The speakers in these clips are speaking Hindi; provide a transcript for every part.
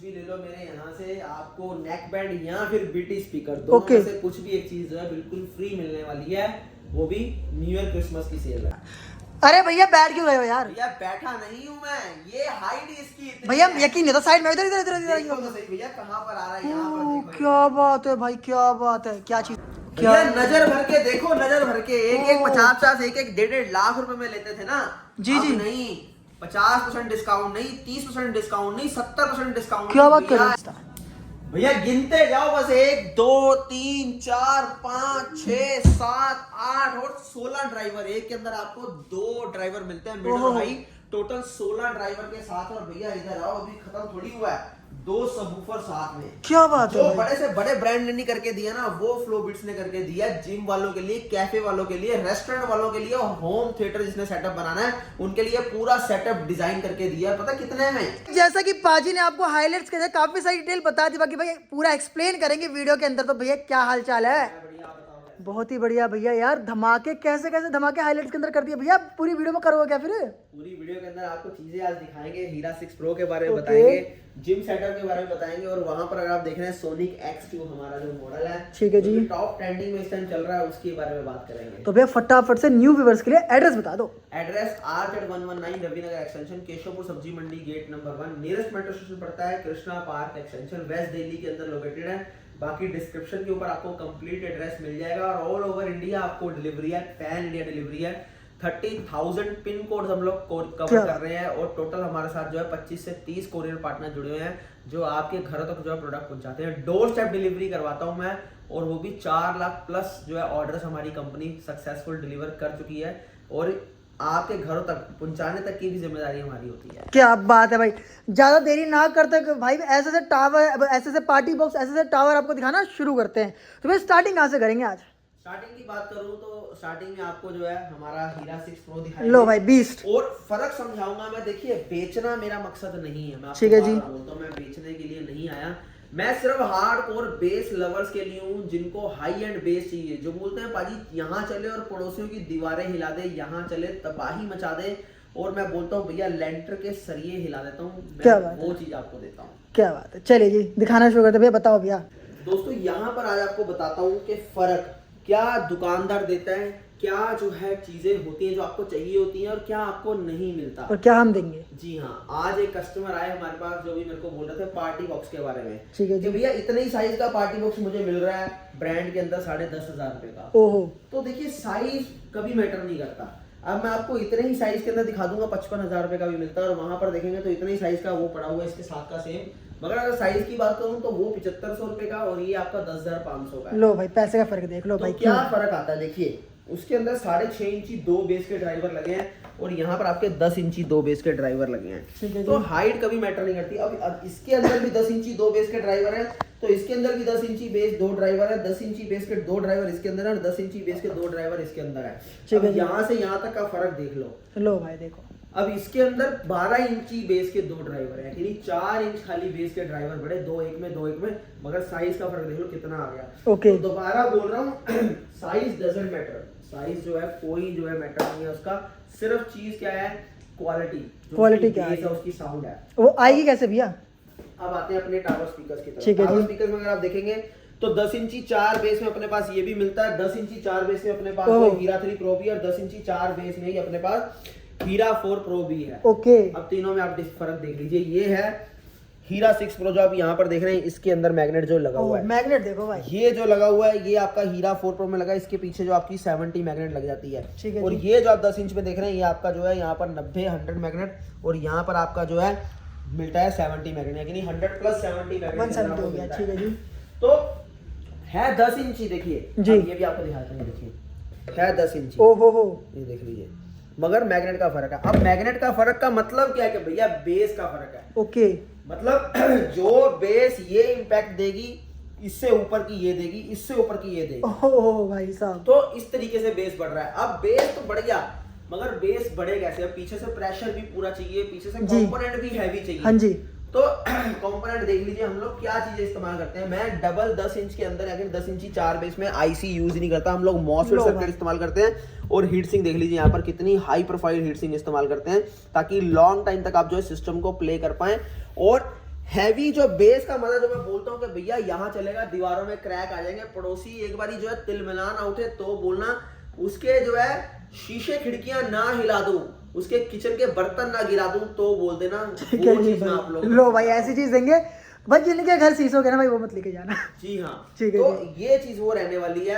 भी ले लो मेरे यहाँ से, आपको नेक बैंड या फिर बीटी स्पीकर दोनों में से कुछ भी एक चीज जो है बिल्कुल फ्री मिलने वाली है, वो भी न्यू ईयर क्रिसमस की सेल है। अरे भैया बैठ क्यों गए हो यार? भैया बैठा नहीं हूँ मैं, ये हाइट इसकी इतनी भैया है। यकीन नहीं था, साइड में इधर इधर इधर इधर देखो तो सही भैया कहाँ पर आ रहा है, यहाँ पर देखो। क्या बात है भाई, क्या बात है, क्या चीज, क्या भैया नजर भर के देखो, नजर भर के, एक एक 50-50 एक एक 1.5 लाख रुपए में लेते थे ना, जी अब जी नहीं, 50% डिस्काउंट नहीं, 30% डिस्काउंट नहीं, 70% डिस्काउंट। क्या बात कर रहे हो? भैया गिनते जाओ बस, 1 2 3 4 5 6 7 8 और 16 ड्राइवर, एक के अंदर आपको 2 ड्राइवर मिलते हैं मिडल हाई, टोटल 16 ड्राइवर के साथ। और भैया इधर आओ, अभी खत्म थोड़ी हुआ है, 2 सबवूफर साथ में। क्या बात है जो भाई? बड़े से बड़े ब्रांड ने नहीं करके दिया ना, वो फ्लोबिट्स ने करके दिया, जिम वालों के लिए, कैफे वालों के लिए, रेस्टोरेंट वालों के लिए, और होम थिएटर जिसने सेटअप बनाना है उनके लिए पूरा सेटअप डिजाइन करके दिया। पता कितने में? जैसा कि पाजी ने आपको हाइलाइट्स के काफी सारी डिटेल बता दी, बाकी भाई पूरा एक्सप्लेन करेंगे वीडियो के अंदर। तो भैया क्या हाल चाल है? बहुत ही बढ़िया भैया यार, धमाके कैसे कैसे धमाके हाइलाइट्स के अंदर कर दिए भैया, पूरी वीडियो में करोगे क्या फिर? पूरी वीडियो के अंदर आपको चीजें आज दिखाएंगे, हीरा 6 प्रो के बारे में बताएंगे, जिम सेटअप के बारे में बताएंगे, और वहां पर अगर आप देख रहे हैं सोनिक X2 हमारा जो मॉडल है, ठीक है जी, टॉप ट्रेंडिंग में इस टाइम चल रहा है, उसके बारे में बात करेंगे। तो भैया फटाफट से न्यू व्यूअर्स के लिए एड्रेस बता दो। Address RZ119 Ravi Nagar extension, Keshavpur Sabzi Mandi, gate number 1, nearest metro station पड़ता है Krishna park extension, west Delhi के अंदर लोकेटेड है। बाकी डिस्क्रिप्शन के ऊपर आपको कंप्लीट एड्रेस मिल जाएगा, और ऑल ओवर इंडिया आपको डिलीवरी है, पैन इंडिया डिलीवरी है। 30,000 पिन कोड हम लोग कवर कर रहे हैं, और टोटल हमारे साथ जो है 25 से 30 कोरियर पार्टनर जुड़े हुए हैं, जो आपके घर तक जो है प्रोडक्ट पहुंचाते हैं। डोर स्टेप डिलीवरी करवाता हूं मैं, और वो भी 4 लाख प्लस जो है ऑर्डर्स हमारी कंपनी सक्सेसफुल डिलीवर कर चुकी है, और आपके घरों तक पहुंचाने तक की भी जिम्मेदारी हमारी होती है। क्या बात है भाई, ज्यादा देरी ना करते भाई, ऐसे से टावर, ऐसे से पार्टी बॉक्स, ऐसे से टावर आपको दिखाना शुरू करते हैं। तो भाई स्टार्टिंग कहाँ से करेंगे आज? स्टार्टिंग की बात करूं तो स्टार्टिंग में आपको जो है हमारा हीरा 6 प्रो दिखाएंगे। लो भाई बीस्ट, और फर्क समझाऊंगा मैं। देखिए बेचना मेरा मकसद नहीं है, मैं ठीक है जी, बोलता हूं मैं बेचने के लिए नहीं आया, मैं सिर्फ हार्डकोर बेस लवर्स के लिए हूं, जिनको हाई एंड बेस चाहिए, जो बोलते हैं पाजी यहाँ चले और पड़ोसियों की दीवारें हिला दे, यहाँ चले तबाही मचा दे, और मैं बोलता हूँ भैया लेंटर के सरिये हिला देता हूँ, वो चीज आपको देता हूँ। क्या बात है, चलिए जी दिखाना शुरू करते भैया, बताओ भैया। दोस्तों यहाँ पर आज आपको बताता हूँ कि फर्क क्या दुकानदार देता है, क्या जो है चीजें होती हैं जो आपको चाहिए होती हैं, और क्या आपको नहीं मिलता, और क्या हम देंगे। जी हाँ, आज एक कस्टमर आए हमारे पास जो भी मेरे को बोल रहे थे पार्टी बॉक्स के बारे में, ठीक है जी, भैया इतने ही साइज का पार्टी बॉक्स मुझे मिल रहा है ब्रांड के अंदर 10,500 रुपए का। ओहो, तो देखिए साइज कभी मैटर नहीं करता। अब मैं आपको इतने ही साइज के अंदर दिखा दूंगा, 55,000 रुपए का भी मिलता है, और वहां पर देखेंगे तो इतने ही साइज का वो पड़ा हुआ है इसके साथ का सेम, मगर अगर साइज की बात करूं तो वो 7500 रुपए का, और ये आपका 10,500 का है। लो भाई पैसे का फर्क देख लो भाई, तो क्या फर्क आता है देखिए, उसके अंदर 6.5 इंची 2 बेस के ड्राइवर लगे हैं, और यहाँ पर आपके 10 इंची 2 बेस के ड्राइवर लगे हैं। तो हाइट कभी मैटर नहीं करती। अब इसके अंदर भी 10 इंची 2 बेस के ड्राइवर है, तो इसके अंदर भी 10 इंची बेस 2 ड्राइवर है, 10 इंची बेस के 2 ड्राइवर इसके अंदर है, और 10 इंची बेस के 2 ड्राइवर इसके अंदर है। अब यहाँ से यहाँ तक का फर्क देख लो। लो भाई देखो, अब इसके अंदर 12 इंची बेस के 2 ड्राइवर है, यानी 4 इंच खाली बेस के ड्राइवर बड़े, 2 एक में 2 एक में, मगर साइज का फर्क देख लो कितना आ गया। ओके, तो दोबारा बोल रहा हूँ साइज डजंट मैटर, साइज जो है कोई जो है मैटर नहीं है उसका, सिर्फ चीज क्या है, क्वालिटी। क्वालिटी क्या है, उसकी साउंड है, वो आएगी कैसे भैया? अब आते हैं अपने टावर स्पीकर्स की तरफ। ठीक है टावर जी, स्पीकर में अगर आप देखेंगे तो 10 इंची 4 बेस में अपने पास ये भी मिलता है, 10 इंची 4 बेस में अपने पास हीरा 3 प्रो भी, और 10 इंची 4 बेस में ही अपने पास हीरा 4 प्रो भी है। ओके, अब तीनों में आप फर्क देख लीजिए। ये है हीरा 6 प्रो जो आप यहाँ पर देख रहे हैं, इसके अंदर मैग्नेट जो लगा हुआ है, मैग्नेट देखो भाई, ये जो लगा हुआ है ये आपका हीरा 4 प्रो में लगा है, इसके पीछे जो आपकी 70 मैग्नेट लग जाती है, ठीक है। और ये जो आप 10 इंच में देख रहे हैं ये आपका जो है यहाँ पर 90 100 मैग्नेट, और यहाँ पर आपका जो है मिलता है 70 मैग्नेट, यानी 100 प्लस 70 मैग्नेट 170 हो गया, ठीक है जी। तो है 10 इंची, देखिए जी, ये भी आपको दिखाते हैं, देखिए है 10 इंची, ओहो हो, ये देख लीजिए, मगर मैग्नेट का फर्क है। अब मैग्नेट का फर्क का मतलब क्या है कि भैया बेस का फर्क है। ओके, मतलब जो बेस ये इम्पैक्ट देगी, इससे ऊपर की ये देगी, इससे ऊपर की ये देगी, ओहो भाई साहब, तो इस तरीके से बेस बढ़ रहा है। अब बेस तो बढ़ गया, मगर बेस बढ़े कैसे? अब पीछे से प्रेशर भी पूरा चाहिए, पीछे से कंपोनेंट भी हैवी चाहिए। हाँ जी, तो कंपोनेंट देख लीजिए, हम लोग क्या चीजें इस्तेमाल करते हैं। मैं डबल 10 इंच के अंदर, यानी 10 इंची 4 बेस में आईसी यूज नहीं करता, हम लोग मॉसफेट सर्किट इस्तेमाल करते हैं, और हीट सिंक देख लीजिए यहाँ पर कितनी हाई प्रोफाइल हीट सिंक इस्तेमाल करते हैं, ताकि लॉन्ग टाइम तक आप जो है सिस्टम को प्ले कर पाए, और हैवी जो बेस का मजा जो मैं बोलता हूँ कि भैया यहाँ चलेगा, दीवारों में क्रैक आ जाएंगे, पड़ोसी एक बारी जो है तिलमिलान ना उठे तो बोलना, उसके जो है शीशे खिड़कियां ना हिला दूं, उसके किचन के बर्तन ना गिरा दूं तो बोल देना। वो चीज ना आप लोग लो भाई ऐसी चीज देंगे भाई, जिनके घर शीशो के ना भाई वो मत लेके जाना। जी हाँ, ठीक है तो ये चीज वो रहने वाली है।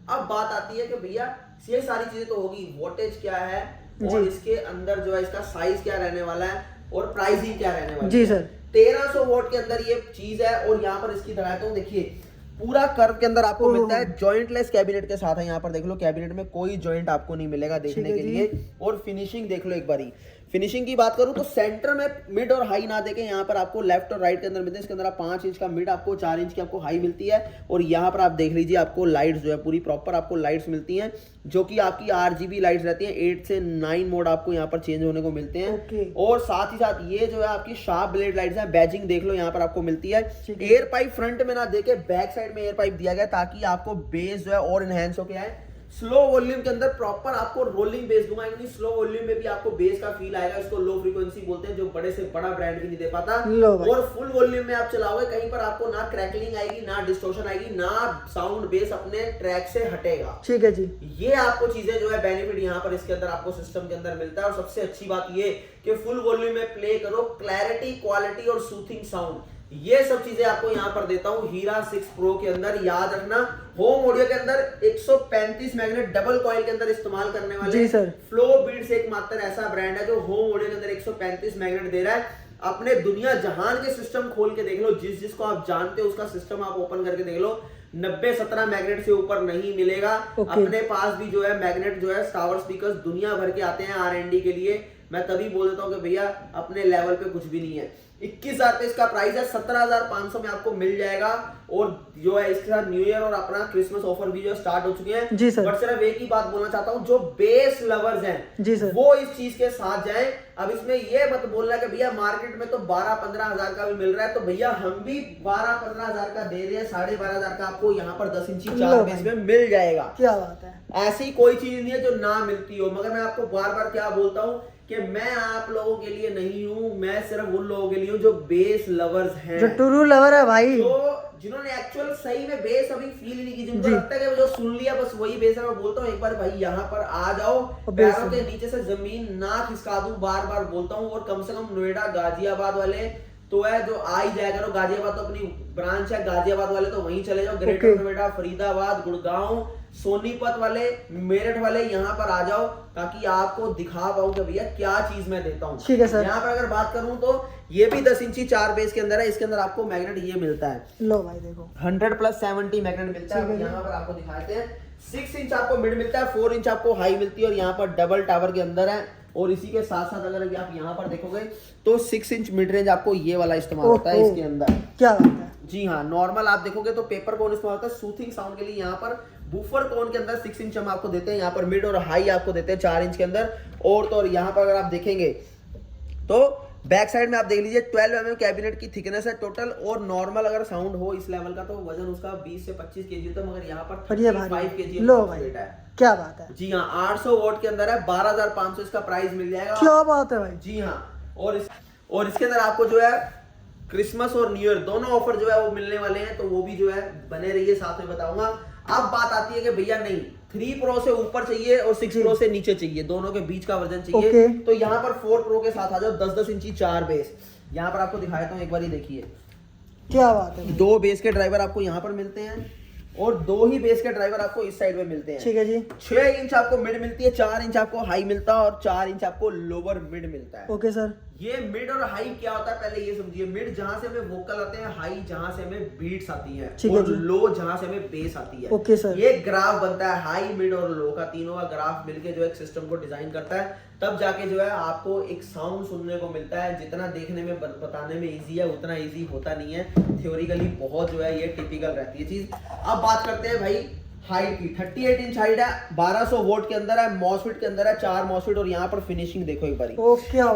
अब बात आती है कि भैया ये सारी चीजें तो होगी, वोल्टेज क्या है और इसके अंदर जो है इसका साइज क्या रहने वाला है और प्राइसिंग क्या रहने वाली है। जी सर, 1300 वोट के अंदर ये चीज है। और यहाँ पर इसकी दिखाता हूँ, देखिए पूरा कर्व के अंदर आपको मिलता है जॉइंटलेस कैबिनेट के साथ है। यहाँ पर देख लो, कैबिनेट में कोई जॉइंट आपको नहीं मिलेगा देखने के लिए। और फिनिशिंग देख लो एक बारी। फिनिशिंग की बात करूं तो सेंटर में मिड और हाई ना देके यहाँ पर आपको लेफ्ट और राइट के अंदर मिलते हैं। इसके अंदर आप 5 इंच का मिड, आपको 4 इंच की आपको हाई मिलती है। और यहाँ पर आप देख लीजिए, आपको लाइट्स जो है पूरी प्रॉपर आपको लाइट्स मिलती हैं, जो कि आपकी RGB लाइट्स रहती हैं। 8 से 9 मोड आपको यहाँ पर चेंज होने को मिलते हैं। और साथ ही साथ ये जो है आपकी शार्प ब्लेड लाइट्स हैं, बैजिंग देख लो यहाँ पर आपको मिलती है। एयर पाइप फ्रंट में ना देके बैक साइड में एयर पाइप दिया गया ताकि आपको बेस जो है और इनहेंस होके आए। स्लो वॉल्यूम के अंदर प्रॉपर आपको रोलिंग बेस दूंगा, यानी स्लो वॉल्यूम में भी आपको बेस का फील आएगा। इसको लो फ्रीक्वेंसी बोलते हैं, जो बड़े से बड़ा ब्रांड भी नहीं दे पाता। और फुल वॉल्यूम में आप चलाओगे, कहीं पर आपको ना क्रैकलिंग आएगी, ना डिस्टॉर्शन आएगी, ना साउंड बेस अपने ट्रैक से हटेगा। ठीक है जी, ये आपको चीजें जो है बेनिफिट यहाँ पर इसके अंदर आपको सिस्टम के अंदर मिलता है। और सबसे अच्छी बात ये कि फुल वॉल्यूम में प्ले करो, क्लैरिटी, क्वालिटी और सूथिंग साउंड, ये सब चीजें आपको यहाँ पर देता हूँ हीरा 6 प्रो के अंदर। याद रखना, होम ऑडियो के अंदर 135 मैग्नेट डबल कॉइल के अंदर इस्तेमाल करने वाले। जी सर, फ्लो बीट्स एकमात्र ऐसा ब्रांड है जो होम ऑडियो के अंदर 135 मैग्नेट दे रहा है। अपने दुनिया जहान के सिस्टम खोल के देख लो, जिसको आप जानते हो उसका सिस्टम आप ओपन करके देख लो, 90-17 मैग्नेट से ऊपर नहीं मिलेगा। अपने पास भी जो है मैग्नेट जो है टावर स्पीकर्स दुनिया भर के आते हैं R&D के लिए। मैं तभी बोल देता हूँ कि भैया अपने लेवल पे कुछ भी नहीं है। 21,000 पे इसका प्राइस है, 17,500 में आपको मिल जाएगा। और जो है इसके साथ न्यू ईयर और अपना क्रिसमस ऑफर भी जो स्टार्ट हो चुके हैं। जी सर, बट सिर्फ एक ही बात बोलना चाहता हूँ, जो बेस लवर्स हैं जी सर, वो इस चीज के साथ जाएं। अब इसमें ये मत बोलना कि भैया मार्केट में तो 12-15 हजार का भी मिल रहा है, तो भैया हम भी 12-15 हजार का दे रहे हैं। 12,500 का आपको यहाँ पर 10 इंची 4 बेस में मिल जाएगा। क्या बात है, ऐसी कोई चीज नहीं है जो ना मिलती हो। मगर मैं आपको बार बार क्या बोलता हूँ कि मैं आप लोगों के लिए नहीं हूँ, मैं सिर्फ उन लोगों के लिए हूँ जो बेस लवर्स हैं, जो ट्रू लवर है भाई, तो जिन्होंने एक्चुअल सही में बेस अभी फील नहीं की, जिनको लगता है कि जो सुन लिया बस वही बेस है। मैं बोलता हूँ एक बार भाई यहाँ पर आ जाओ, पैरों के नीचे से जमीन ना खिसका दूं, बार बार बोलता हूँ। और कम से कम नोएडा गाजियाबाद वाले तो है जो आ ही जाया करो। गाजियाबाद तो अपनी ब्रांच है, गाजियाबाद वाले तो वहीं चले जाओ। ग्रेटर नोएडा, फरीदाबाद, गुड़गांव, सोनीपत वाले, मेरठ वाले यहाँ पर आ जाओ, ताकि आपको दिखा पाऊं कि भैया क्या चीज मैं देता हूँ। ठीक है सर, यहाँ पर अगर बात करूं तो ये भी 10 इंची 4 बेस के अंदर है। इसके अंदर आपको मैग्नेट ये मिलता है, लो भाई देखो 100+70 मैग्नेट मिलता है। यहाँ पर आपको दिखाते हैं 6 इंच आपको मिड मिलता है, 4 इंच आपको हाई मिलती है। और यहाँ पर डबल टावर के अंदर है। और इसी के साथ साथ अगर आप यहाँ पर देखोगे तो 6 इंच मिड रेंज आपको ये वाला इस्तेमाल होता है इसके अंदर। क्या बात है, जी हाँ, नॉर्मल आप देखोगे तो पेपर कोन इस्तेमाल होता है सूथिंग साउंड के लिए। यहाँ पर बूफर कोन के अंदर 6 इंच हम आपको देते हैं। यहाँ पर मिड और हाई आपको देते हैं 4 इंच के अंदर। और तो और यहाँ पर अगर आप देखेंगे तो बैक साइड में आप देख लीजिए 12 mm कैबिनेट की थिकनेस है टोटल। और नॉर्मल अगर साउंड हो इस लेवल का तो वजन उसका 20 से 25 केजी होता है, मगर यहाँ पर 35 केजी लो भाई, क्या बात है। जी हाँ, 800 वोट के अंदर है, 12,500 इसका प्राइस मिल जाएगा। क्या बात है भाई। जी हाँ, और इसके अंदर आपको जो है क्रिसमस और न्यू ईयर दोनों ऑफर जो है वो मिलने वाले हैं, तो वो भी जो है बने रहिए, साथ में बताऊंगा। अब बात आती है कि भैया नहीं 3 प्रो से ऊपर चाहिए और 6 प्रो से नीचे चाहिए, दोनों के बीच का वर्जन चाहिए। तो यहाँ पर 4 प्रो के साथ आ जाओ, 10-10 इंची 4 बेस। यहाँ पर आपको दिखाता हूँ एक बार, देखिए क्या बात है। 2 बेस के ड्राइवर आपको यहाँ पर मिलते हैं और 2 ही बेस के ड्राइवर आपको इस साइड में मिलते हैं। ठीक है जी। 6 इंच आपको मिड मिलती है, 4 इंच आपको हाई मिलता है और 4 इंच आपको लोअर मिड मिलता है। Okay sir. ये मिड और हाई क्या होता है पहले ये समझिए। मिड जहां से हमें वोकल आते हैं, हाई जहां से हमें बीट्स आती हैं, और लो जहां से हमें बेस आती है। Okay sir. ये ग्राफ बनता है हाई, मिड और लो का, तीनों का ग्राफ मिलके जो एक सिस्टम को डिजाइन करता है। तब जाके जो है आपको एक साउंड सुनने को मिलता है। जितना देखने में बताने में इजी है उतना इजी होता नहीं है, थ्योरिकली बहुत जो है ये टिपिकल रहती है चीज। अब बात करते हैं भाई हाइट की। 38 इंच हाइट है, 1200 वोट के अंदर है, मॉसफेट के अंदर है 4 मॉसफेट। और यहाँ पर फिनिशिंग देखो एक बारी,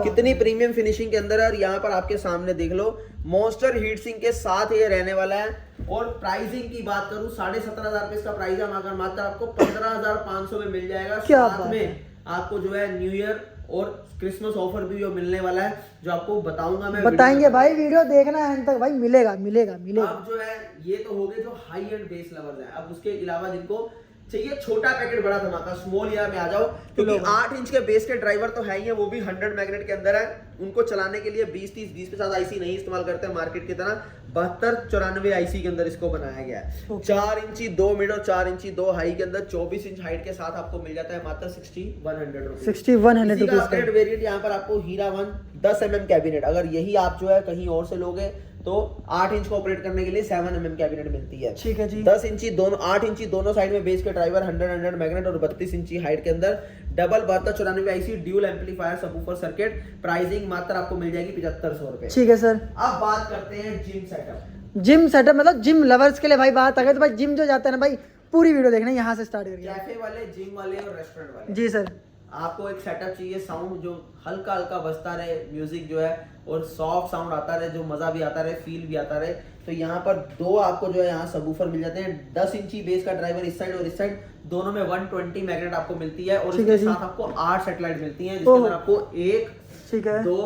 कितनी प्रीमियम फिनिशिंग के अंदर है। और यहाँ पर आपके सामने देख लो मॉन्स्टर हीट सिंक के साथ ये रहने वाला है। और प्राइसिंग की बात करूं 17,500 पे इसका प्राइस है, मगर मात्र आपको 15,500 में मिल जाएगा। साथ में आपको जो है न्यू ईयर और क्रिसमस ऑफर भी जो मिलने वाला है, जो आपको बताऊंगा मैं। बताएंगे भाई, वीडियो देखना है तक भाई, मिलेगा मिलेगा मिलेगा। अब जो है ये तो हो गए जो हाई एंड बेस लवर्स हैं। अब उसके अलावा जिनको चाहिए छोटा पैकेट बड़ा धमाका, स्मॉल ईयर में आ जाओ, क्योंकि 8 इंच के बेस के ड्राइवर तो है ही है, वो भी 100 मैग्नेट के अंदर है। उनको चलाने के लिए 20-30-20-50 आईसी नहीं इस्तेमाल करते हैं मार्केट की तरह, 72-94 आईसी के अंदर इसको बनाया गया है। 4 इंची 2 मिड और 4 इंची 2 हाई के अंदर 24 इंच हाइट के साथ आपको मिल जाता है मात्र 6100 रुपीज। 6100 रुपीज का अपग्रेड वेरिएंट यहाँ पर आपको हीरा 1 10 mm कैबिनेट, अगर यही आप जो है कहीं और से लोगे तो 8 इंच को ऑपरेट करने के लिए 7 mm कैबिनेट मिलती है। ठीक है जी। 10 इंची दोनों 8 इंची दोनों साइड में बेस के ड्राइवर, 100 मैग्नेट और 32 इंची हाइट के अंदर double 72-94 IC dual amplifier subwoofer circuit. Pricing मात्र आपको मिल जाएगी 7500 रुपए। ठीक है सर। अब बात करते हैं जिम सेटअप। जिम सेटअप मतलब जिम लवर्स के लिए भाई बात आ गई, तो भाई जिम जो जाते हैं ना भाई, पूरी वीडियो देखना यहाँ से स्टार्ट करके। कैफे वाले, जिम वाले और रेस्टोरेंट वाले। जी सर। आपको एक सेटअप चाहिए, साउंड जो हल्का हल्का बजता रहे, म्यूजिक जो है और सॉफ्ट साउंड आता रहे, जो मजा भी आता रहे, फील भी आता रहे, तो यहाँ पर दो आपको जो है यहाँ सबवूफर मिल जाते हैं। 10 इंची बेस का ड्राइवर इस साइड और इस साइड, दोनों में 120 मैग्नेट आपको मिलती है और इसके साथ आपको 8 सेटेलाइट मिलती हैं, जिसके अंदर आपको 1 ठीक है 2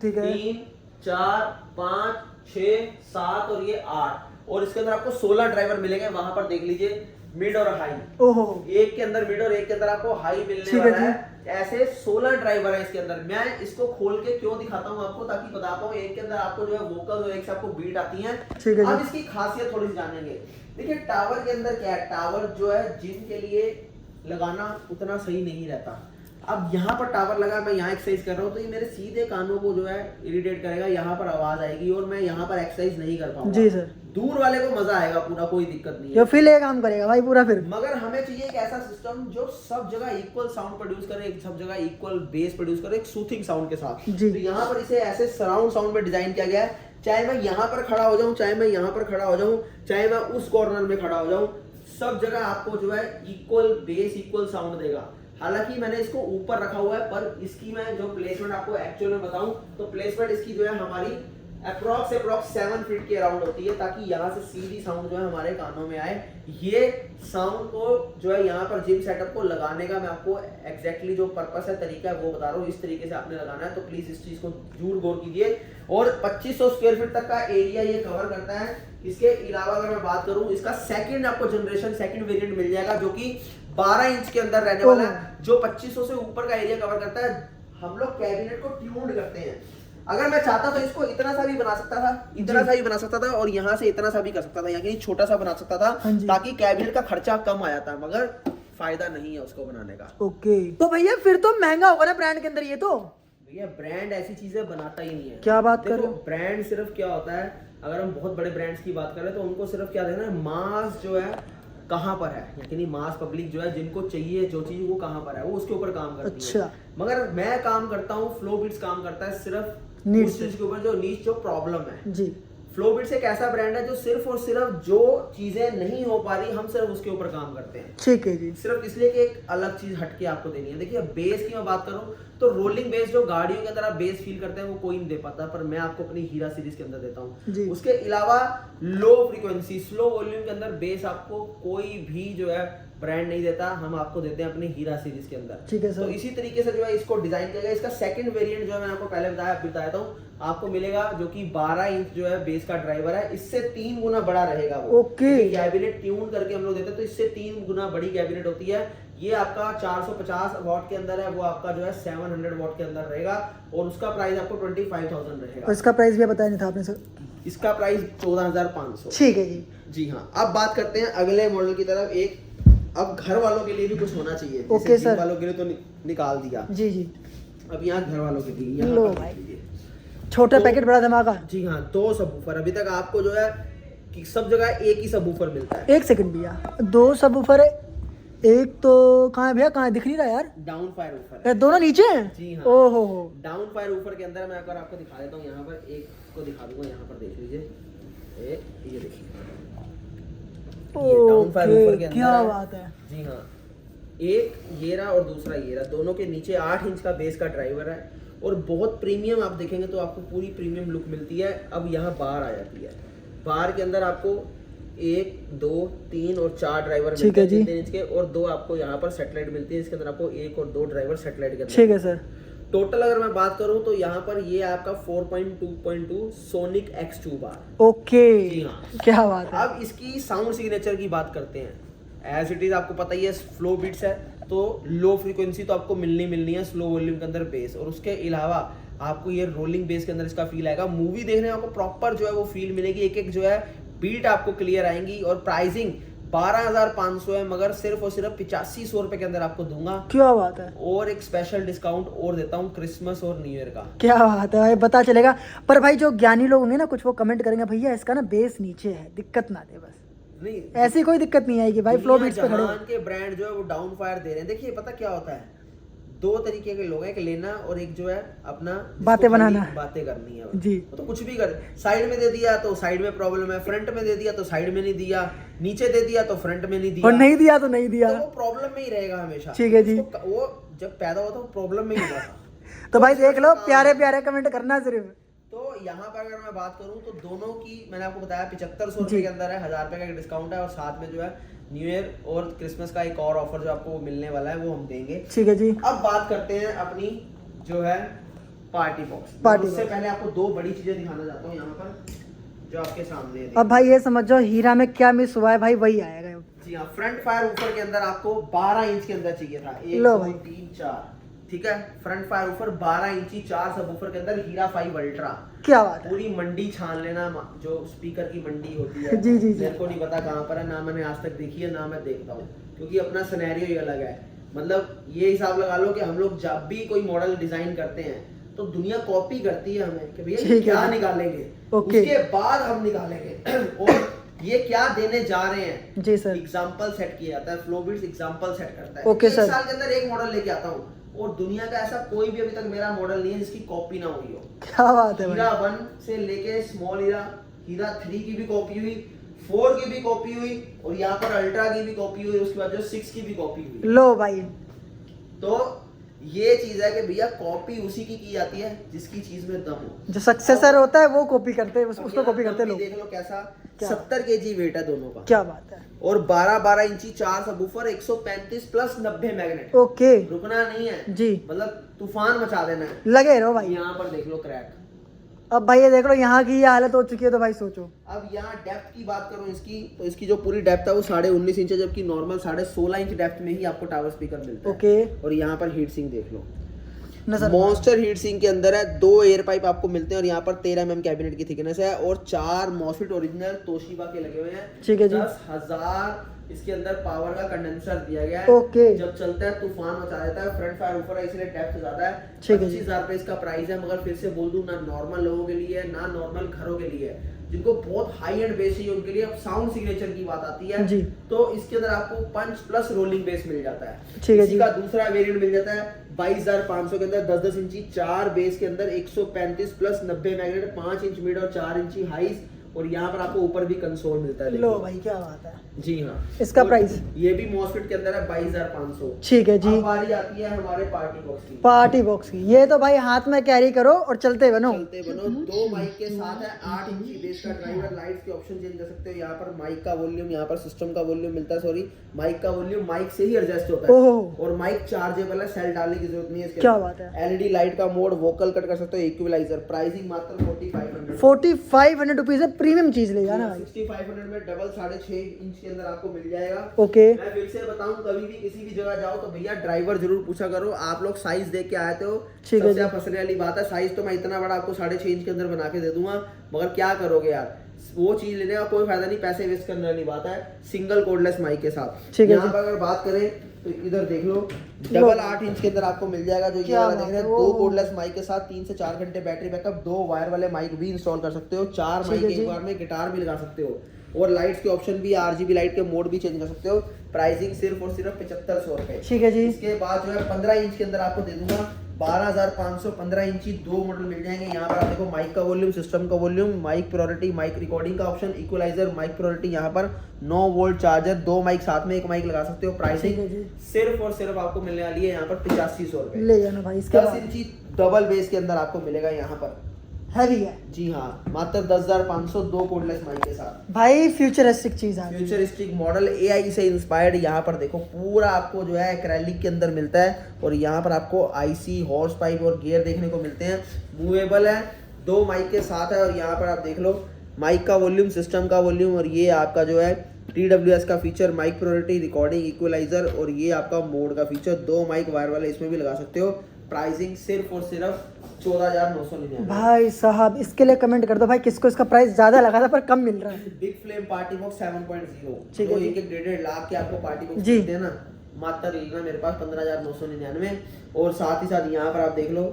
ठीक है 3 4 5 6 7 और ये 8, और इसके अंदर आपको 16 ड्राइवर मिलेंगे। वहां पर देख लीजिए मिड और हाई, ओहो, एक के अंदर मिड और एक के अंदर आपको हाई मिलने वाला है। ऐसे 16 ड्राइवर है इसके अंदर। मैं इसको खोल के क्यों दिखाता हूँ आपको, ताकि बता पाऊँ एक के अंदर आपको जो है वोकल और एक से आपको बीट आती है। अब इसकी खासियत थोड़ी सी जानेंगे। देखिए टावर के अंदर क्या है, टावर जो है जिम के लिए लगाना उतना सही नहीं रहता। अब यहाँ पर टावर लगा, मैं यहाँ एक्सरसाइज कर रहा हूँ तो ये मेरे सीधे कानों को जो है इरिटेट करेगा, यहाँ पर आवाज आएगी और मैं यहाँ पर एक्सरसाइज नहीं कर पाऊंगा। जी सर। दूर वाले को मजा आएगा पूरा, कोई दिक्कत नहीं है, जो फील काम करेगा भाई पूरा। फिर मगर हमें चाहिए एक ऐसा सिस्टम जो सब जगह इक्वल साउंड प्रोड्यूस करे, सब जगह इक्वल बेस प्रोड्यूस करे, एक सूथिंग साउंड के साथ। तो यहाँ पर इसे ऐसे सराउंड साउंड में डिजाइन किया गया है। चाहे मैं यहाँ पर खड़ा हो जाऊं, चाहे मैं यहाँ पर खड़ा हो जाऊं, चाहे मैं उस कॉर्नर में खड़ा हो जाऊं, सब जगह आपको जो है इक्वल बेस, इक्वल साउंड देगा। हालांकि मैंने इसको ऊपर रखा हुआ है, पर इसकी मैं जो प्लेसमेंट आपको एक्चुअल में बताऊं तो प्लेसमेंट इसकी जो है हमारी अप्रॉक्स 7 फीट के अराउंड होती है, ताकि यहाँ से सीधी साउंड जो है हमारे कानों में आए। ये साउंड को जो है यहाँ पर जिम सेटअप को लगाने का मैं आपको एग्जैक्टली जो पर्पस है, तरीका है वो बता रहा हूँ। इस तरीके से आपने लगाना है, तो प्लीज इस चीज को जरूर गौर कीजिए। और 2500 स्क्वायर फीट तक का एरिया ये कवर करता है। इसके अलावा अगर मैं बात करूं, इसका सेकंड आपको जनरेशन सेकंड वेरिएंट मिल जाएगा, जो कि 12 इंच के अंदर रहने वाला है, जो 2500 से ऊपर का एरिया कवर करता है। हम लोग कैबिनेट को ट्यून्ड करते हैं। अगर मैं चाहता तो इसको इतना सा भी बना सकता था, इतना सा भी बना सकता था, और यहाँ से इतना सा भी कर सकता था, यानी छोटा सा बना सकता था, ताकि कैबिनेट का खर्चा कम आ जाता, मगर फायदा नहीं है उसको बनाने का। ओके, तो भैया फिर तो महंगा होगा ना ब्रांड के अंदर ये तो? भैया ब्रांड ऐसी चीजें बनाता ही नहीं है। क्या बात कर रहे हो? ब्रांड सिर्फ क्या होता है, अगर हम बहुत बड़े ब्रांड्स की बात करें तो उनको सिर्फ क्या देखना है, मास जो है कहाँ पर है, यानी मास पब्लिक जो है जिनको चाहिए जो चीज वो कहाँ पर है, वो उसके ऊपर काम करती है। मगर मैं काम करता हूँ, फ्लो बीट्स काम करता है सिर्फ उस चीज के ऊपर जो नीच जो प्रॉब्लम है जी। फ्लो बीट्स एक ऐसा ब्रांड है जो सिर्फ और सिर्फ जो चीजें नहीं हो पा रही हम सिर्फ उसके ऊपर काम करते हैं। ठीक है जी। सिर्फ इसलिए कि एक अलग चीज हटके आपको देनी है। देखिए बेस की मैं बात करूं तो रोलिंग बेस जो गाड़ियों के अंदर आप बेस फील करते हैं वो कोई नहीं दे पाता, पर मैं आपको अपनी हीरा सीरीज के अंदर देता हूं। उसके अलावा लो फ्रीक्वेंसी स्लो वॉल्यूम के अंदर बेस आपको कोई भी जो है ब्रांड नहीं देता, हम आपको देते हैं अपनी हीरा सीरीज के अंदर। ठीक है सर। तो इसी तरीके से जो है इसको डिजाइन किया गया। इसका सेकंड वेरिएंट जो है मैंने आपको पहले बताया था, आपको मिलेगा जो कि 12 इंच जो है बेस का ड्राइवर है, इससे 3 गुना बड़ा रहेगा वो। ओके। कैबिनेट ट्यून करके हम लोग देते हैं तो इससे 3 गुना बड़ी कैबिनेट होती है। ये आपका 450 वॉट के अंदर है, वो आपका जो है 700 वॉट के अंदर रहेगा, और उसका प्राइस आपको 25,000 रहेगा। और इसका प्राइस भी बताया नहीं था आपने सर? इसका प्राइस 14,500। ठीक है जी। जी हाँ। अब बात करते हैं अगले मॉडल की तरफ। एक अब घर वालों के लिए भी कुछ होना चाहिए। Okay sir. वालों के लिए तो निकाल दिया जी जी। अब यहाँ घर वालों के लिए लो भाई छोटा पैकेट बड़ा धमाका। जी हाँ, 2 सबवूफर। अभी तक आपको जो है कि सब जगह एक ही सबवूफर मिलता है। एक सेकंड भैया, 2 सबवूफर है, एक तो कहाँ है भैया, कहाँ दिख नहीं रहा यार? डाउन फायर ऊपर है। दोनों नीचे हैं? जी हाँ। ओहो हो। डाउन फायर ऊपर के अंदर मैं अगर आपको दिखा देता हूँ, यहाँ पर एक को दिखा दूंगा, यहाँ पर देख लीजिए, ये देखिए डाउन फायर ऊपर के अंदर। क्या बात है। जी हाँ, एक ये रहा और दूसरा ये रहा, दोनों के नीचे 8 इंच का बेस का ड्राइवर है, और बहुत प्रीमियम आप देखेंगे तो आपको पूरी प्रीमियम लुक मिलती है। अब यहाँ बार आ जाती है, बार के अंदर आपको 1 2 3 और 4 ड्राइवर मिलते हैं 3 इंच के, और 2 आपको यहाँ पर सेटेलाइट मिलती है, इसके अंदर आपको 1 और 2 ड्राइवर सेटेलाइट के अंदर। ठीक है सर। टोटल अगर मैं बात करूं तो यहाँ पर ये आपका 4.2.2 सोनिक X2 बार। ओके जी हाँ। क्या बात है। अब इसकी साउंड सिग्नेचर की बात करते हैं। एज इट इज आपको पता ही है फ्लो बीट्स है, तो लो फ्रीक्वेंसी तो आपको मिलनी है स्लो वॉल्यूम के अंदर बेस, और उसके अलावा आपको ये रोलिंग बेस के अंदर इसका फील आएगा। मूवी देखने में आपको प्रॉपर जो है वो फील मिलेगी, एक एक जो है बीट आपको क्लियर आएंगी। और प्राइसिंग 12,500 है, मगर सिर्फ और सिर्फ 8500 रुपए के अंदर आपको दूंगा। क्या बात है। और एक स्पेशल डिस्काउंट और देता हूँ क्रिसमस और न्यू ईयर का। क्या बात है भाई, पता चलेगा। पर भाई जो ज्ञानी लोग होंगे ना, कुछ वो कमेंट करेंगे भैया इसका ना बेस नीचे है, दिक्कत ना दे बस। नहीं, ऐसी कोई दिक्कत नहीं आएगी भाई, फ्लो बीट्स पे खड़े हो। जहान के ब्रांड जो है वो डाउन फायर दे रहे हैं। देखिए पता क्या होता है, दो तरीके के लोग हैं, एक लेना और एक जो है अपना बातें बनाना, बातें करनी है जी। तो कुछ भी कर, साइड में दे दिया तो साइड में प्रॉब्लम है, फ्रंट में दे दिया तो साइड में नहीं दिया, नीचे दे दिया तो फ्रंट में नहीं दिया, और नहीं दिया तो नहीं दिया, तो वो प्रॉब्लम में ही रहेगा हमेशा। ठीक है जी। वो जब पैदा हुआ था वो प्रॉब्लम में ही हुआ था। तो भाई देख लो, प्यारे प्यारे कमेंट करना सिर्फ। तो यहाँ पर अगर मैं बात करूँ तो दोनों की मैंने आपको बताया 7500 रुपए के अंदर है, 1000 रुपए का एक डिस्काउंट है, और साथ में जो है न्यू ईयर और क्रिसमस का एक और ऑफर जो आपको मिलने वाला है वो हम देंगे। ठीक है जी। अब बात करते हैं अपनी जो है पार्टी बॉक्स। उससे पहले आपको दो बड़ी चीजें दिखाना चाहता हूँ यहाँ पर जो आपके सामने है। अब भाई ये समझ जाओ हीरा में क्या मिस हुआ है भाई, वही आएगा। जी हाँ, फ्रंट फायर ऊपर के अंदर आपको 12 इंच के अंदर चाहिए था। 1 लो 2 भाई। 3 4, ठीक है। फ्रंट फायर ऊपर 12 इंची 4 सब ऊपर के अंदर हीरा 5 अल्ट्रा। क्या बात है। पूरी मंडी छान लेना, जो स्पीकर की मंडी होती है। जी जी जी। मेरे को नहीं पता कहाँ पर है, ना मैंने आज तक देखी है ना मैं देखता हूँ, क्योंकि अपना सिनेरियो ही अलग है। मतलब ये हिसाब लगा लो कि हम लोग जब भी कोई मॉडल डिजाइन करते हैं तो दुनिया कॉपी करती है हमें कि भैया ये क्या निकालेंगे, उसके बाद हम निकालेंगे। और ये क्या देने जा रहे हैं जी सर, एग्जाम्पल सेट किया जाता है। फ्लोबिट्स एग्जाम्पल सेट करता है। Okay sir. एक साल के अंदर एक मॉडल लेके आता हूँ, और दुनिया का ऐसा कोई भी अभी तक मेरा मॉडल नहीं है जिसकी कॉपी ना हुई हो। क्या बात है भाई। हीरा 1 से लेके स्मॉल हीरा 3 की भी कॉपी हुई, 4 की भी कॉपी हुई, और यहाँ पर अल्ट्रा की भी कॉपी हुई, उसके बाद जो 6 की भी कॉपी हुई। लो भाई, तो ये चीज है कि भैया कॉपी उसी की जाती है जिसकी चीज में दम हो। जो सक्सेसर होता है वो कॉपी करते हैं, उसको कॉपी करते हैं लोग। देख लो कैसा 70 kg वेट है दोनों का। क्या बात है। और 12 इंची 4 सबवूफर, 135 प्लस 90 मैग्नेट। ओके, रुकना नहीं है जी, मतलब तूफान मचा देना है। लगे रहो भाई। यहाँ पर देख लो क्रैक। अब भाई ये देख लो, यहाँ की ये हालत हो चुकी है, तो भाई सोचो। अब यहाँ डेप्थ की बात करूँ इसकी, तो इसकी जो पूरी डेप्थ है वो 19.5 इंच है, जबकि नॉर्मल 16.5 इंच डेप्थ में ही आपको टावर स्पीकर मिलता है। ओके। और यहाँ पर हीट सिंक देख लो, नजर मॉन्स्टर हीट सिंक के अंदर है, 2 एयर पाइप आपको मिलते हैं, और यहाँ पर 13 mm कैबिनेट की थिकनेस है, और 4 मॉस्फेट ओरिजिनल तोशिबा के लगे हुए हैं। ठीक है जी। 10,000 इसके अंदर पावर का कंडेंसर दिया गया है। ओके। जब चलता है तूफान मचा देता है। फ्रंट फायर ऊपर है इसलिए डेप्थ ज्यादा है। ठीक है जी। 25,000 रुपए इसका प्राइस है, मगर फिर से बोल दूं ना नॉर्मल लोगों के लिए ना नॉर्मल घरों के लिए, जिनको बहुत हाई एंड बेस चाहिए उनके लिए। अब साउंड सिग्नेचर की बात आती है जी, तो इसके अंदर आपको पंच प्लस रोलिंग बेस मिल जाता है। ठीक है इसी जी। का दूसरा वेरिएंट मिल जाता है 22,500 के अंदर, 10-10 इंची 4 बेस के अंदर, 135 प्लस 90 मैग्नेट, 5 इंच मिड और 4 इंची हाइस, और यहाँ पर आपको ऊपर भी कंसोल मिलता है। लो भाई, क्या बात है। जी हाँ। इसका प्राइस ये भी मॉस्फेट के अंदर है 22,500। ठीक है जी। अब बारी आती है हमारे पार्टी बॉक्स की। पार्टी बॉक्स की, ये तो भाई हाथ में कैरी करो और चलते बनो। 2 माइक के साथ है, 8 इंची बेस का ड्राइवर, लाइट्स के ऑप्शन चेंज कर सकते हो। यहाँ पर माइक का वॉल्यूम, यहाँ पर सिस्टम का वॉल्यूम मिलता है, सॉरी माइक का वॉल्यूम माइक से ही एडजस्ट होता है। और माइक चार्जेबल है, सेल डालने की जरूरत नहीं है इसके। क्या बात है। एलईडी लाइट का मोड, वोकल कट कर सकते हो, इक्वलाइजर। प्राइसिंग मात्र 4500 रुपीज है, प्रीमियम चीज ले जाना भाई। 6500 में डबल 6.5 इंच के अंदर आपको मिल जाएगा। ओके। मैं फिर से बताऊं, कभी भी किसी भी जगह जाओ तो भैया ड्राइवर जरूर पूछा करो। आप लोग साइज देख के आए हो, सबसे फंसने वाली बात है। साइज तो मैं इतना बड़ा आपको 6.5 इंच के अंदर बना के दे दूंगा, मगर क्या करोगे यार, वो चीज लेने का कोई फायदा नहीं, पैसे वेस्ट करने वाली बात है। सिंगल कोडलेस माइक के साथ। यहाँ पर अगर बात करें तो इधर देख लो, डबल 8 इंच के अंदर आपको मिल जाएगा, जो ये वाला देख रहे हैं। 2 कोडलेस माइक के साथ 3 से 4 घंटे बैटरी बैकअप, 2 वायर वाले माइक भी इंस्टॉल कर सकते हो, 4 माइक एक बार में, गिटार भी लगा सकते हो, और लाइट्स के ऑप्शन भी, आरजीबी लाइट के मोड भी चेंज कर सकते हो। प्राइसिंग सिर्फ और सिर्फ 7500 रुपए। ठीक है जी। इसके बाद जो है 15 इंच के अंदर आपको दे दूंगा 12,500। 15 इंची 2 मॉडल मिल जाएंगे। यहाँ पर आप देखो माइक का वॉल्यूम, सिस्टम का volume, mic priority, mic recording का ऑप्शन, इक्वलाइजर, माइक प्रायोरिटी, यहाँ पर 9 वोल्ट चार्जर, 2 माइक साथ में, 1 माइक लगा सकते हो। प्राइसिंग सिर्फ और सिर्फ आपको मिलने वाली है यहाँ पर 8500 रुपए। ले जाना भाई। इसके 10 इंची डबल बेस के अंदर आपको मिलेगा यहाँ पर हैवी है जी हाँ, मात्र 10,500 2 कोडलेस माइक के साथ। भाई, फ्यूचरिस्टिक चीज है। फ्यूचरिस्टिक मॉडल AI से इंस्पायर्ड, यहाँ पर देखो पूरा आपको जो है एक्रेलिक के अंदर मिलता है और यहाँ पर आपको IC हॉर्स पाइप और गियर देखने को मिलते हैं। मूवेबल है, 2 माइक के साथ है और यहाँ पर आप देख लो माइक का वॉल्यूम, सिस्टम का वॉल्यूम और ये आपका जो है TWS का feature, mic priority, recording, equaliser और ये आपका मोड का फीचर। 2 माइक वायर वाले इसमें भी लगा सकते हो। प्राइसिंग सिर्फ और सिर्फ 14,999। भाई साहब, इसके लिए कमेंट कर दो भाई, किसको इसका प्राइस ज्यादा लगा था पर कम मिल रहा है। बिग फ्लेम पार्टी बॉक्स 7.0, ठीक है जो जी। 1.5 लाख के आपको पार्टी बॉक्स जी। मिलते हैं ना, मात्र लेना मेरे पास 15,999। और साथ ही साथ यहाँ पर आप देख लो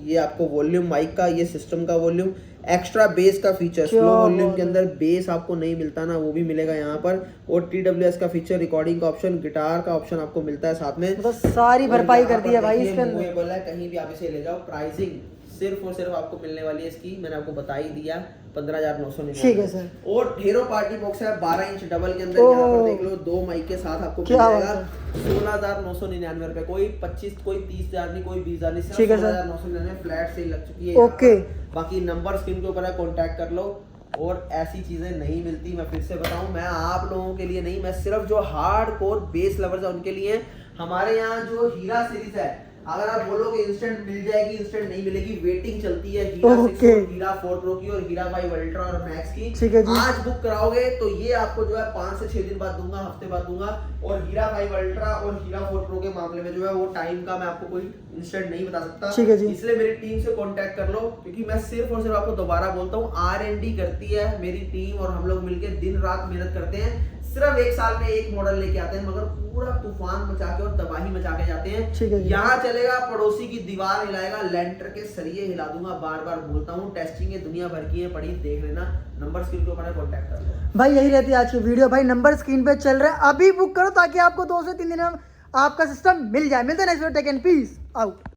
ये आपको वॉल्यूम माइक का, ये सिस्टम का वॉल्यूम, एक्स्ट्रा बेस का फीचर, स्लो वॉल्यूम के अंदर बेस आपको नहीं मिलता ना, वो भी मिलेगा यहाँ पर। और TWS का फीचर, रिकॉर्डिंग का ऑप्शन, गिटार का ऑप्शन आपको मिलता है साथ में। मतलब सारी भरपाई कर दी है भाई इसके अंदर। मूवेबल है, कहीं भी आप इसे ले जाओ। प्राइसिंग सिर्फ और सिर्फ आपको मिलने वाली है इसकी, मैंने आपको बता ही दिया, 15,999। ठीक है सर। और ढेरों पार्टी बॉक्स है 12 इंच डबल के अंदर, यहाँ पर देख लो 2 माइक के साथ आपको मिल क्या जाएगा 16,999 रुपए। कोई 25, कोई 30,000 नहीं, कोई 20,000 नहीं, ठीक सिर्फ है सर। 16,999 फ्लैट सेल लग चुकी है। ओके। बाकी नंबर स्क्रीन के ऊपर है, कॉन्टैक्ट कर लो। और ऐसी चीजें नहीं मिलती, मैं फिर से बताऊं, मैं आप लोगों के लिए नहीं, मैं सिर्फ जो हार्ड कोर बेस लवर्स है उनके लिए। हमारे यहाँ जो हीरा सीरीज है, अगर आप बोलोगे इंस्टेंट मिल जाएगी, इंस्टेंट नहीं मिलेगी, वेटिंग चलती है हीरा 6 और हीरा 4 प्रो की और हीरा 5 अल्ट्रा और मैक्स की। ठीक है जी। आज बुक कराओगे तो ये आपको जो है 5 से 6 दिन बाद दूंगा, हफ्ते बाद दूंगा। और हीरा 5 अल्ट्रा और हीरा 4 प्रो के मामले में जो है वो टाइम का मैं आपको कोई इंस्टेंट नहीं बता सकता। ठीक है जी। इसलिए मेरी टीम से कांटेक्ट कर लो, क्योंकि मैं सिर्फ और सिर्फ आपको दोबारा बोलता हूँ, R&D करती है मेरी टीम और हम लोग मिलकर दिन रात मेहनत करते हैं। सिर्फ 1 साल में 1 मॉडल लेके आते हैं, मगर पूरा तूफान मचा के और तबाही मचा के जाते हैं। ठीक है जी। यहाँ चलेगा, पड़ोसी की दीवार हिलाएगा, लेंटर के सरिये हिला दूंगा। बार बार बोलता हूँ, टेस्टिंग दुनिया भर की है पड़ी, देख लेना। नंबर स्क्रीन के ऊपर है, कांटेक्ट कर लो भाई। यही रहती है आज की वीडियो भाई, नंबर स्क्रीन पे चल रहा है, अभी बुक करो ताकि आपको 2 से 3 दिन में आपका सिस्टम मिल जाए। मिलते हैं next video, tech and peace out.